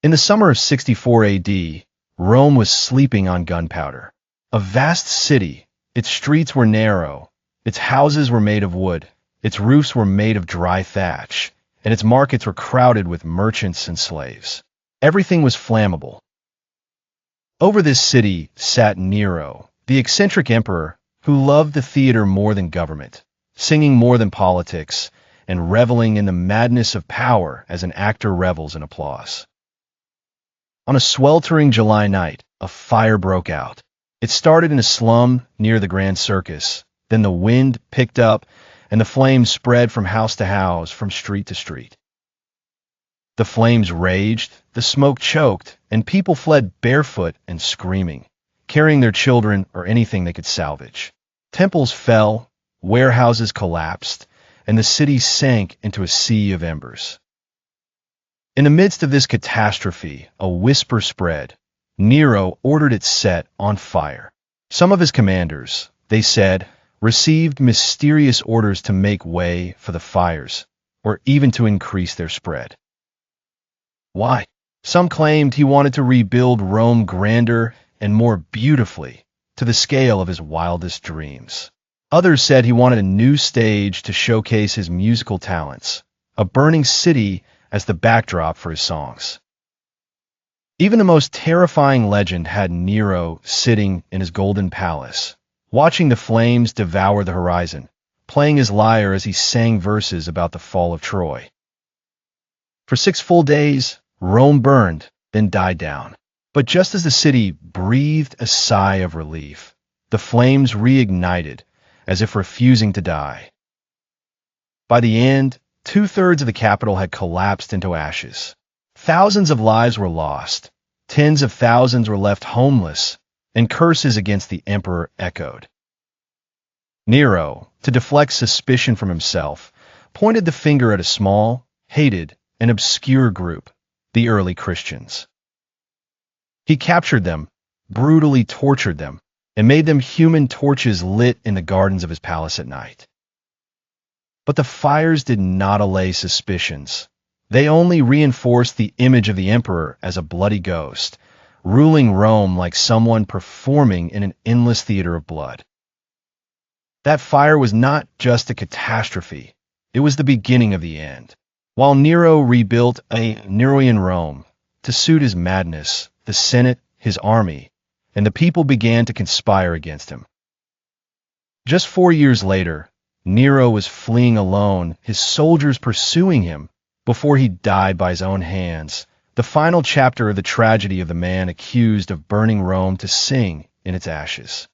In the summer of 64 AD, Rome was sleeping on gunpowder. A vast city, its streets were narrow, its houses were made of wood, its roofs were made of dry thatch, and its markets were crowded with merchants and slaves. Everything was flammable. Over this city sat Nero, the eccentric emperor who loved the theater more than government, singing more than politics, and reveling in the madness of power as an actor revels in applause. On a sweltering July night, a fire broke out. It started in a slum near the Grand Circus. Then the wind picked up, and the flames spread from house to house, from street to street. The flames raged, the smoke choked, and people fled barefoot and screaming, carrying their children or anything they could salvage. Temples fell, warehouses collapsed, and the city sank into a sea of embers. In the midst of this catastrophe, a whisper spread. Nero ordered it set on fire. Some of his commanders, they said, received mysterious orders to make way for the fires, or even to increase their spread. Why? Some claimed he wanted to rebuild Rome grander and more beautifully, to the scale of his wildest dreams. Others said he wanted a new stage to showcase his musical talents, a burning city as the backdrop for his songs. Even the most terrifying legend had Nero sitting in his golden palace, watching the flames devour the horizon, playing his lyre as he sang verses about the fall of Troy. For 6 full days, Rome burned, then died down. But just as the city breathed a sigh of relief, the flames reignited, as if refusing to die. By the end, 2/3 of the capital had collapsed into ashes. Thousands of lives were lost, tens of thousands were left homeless, and curses against the emperor echoed. Nero, to deflect suspicion from himself, pointed the finger at a small, hated, and obscure group, the early Christians. He captured them, brutally tortured them, and made them human torches lit in the gardens of his palace at night. But the fires did not allay suspicions. They only reinforced the image of the emperor as a bloody ghost, ruling Rome like someone performing in an endless theater of blood. That fire was not just a catastrophe, it was the beginning of the end. While Nero rebuilt a Neroian Rome to suit his madness, the Senate, his army, and the people began to conspire against him. Just 4 years later, Nero was fleeing alone, his soldiers pursuing him, before he died by his own hands, the final chapter of the tragedy of the man accused of burning Rome to sing in its ashes.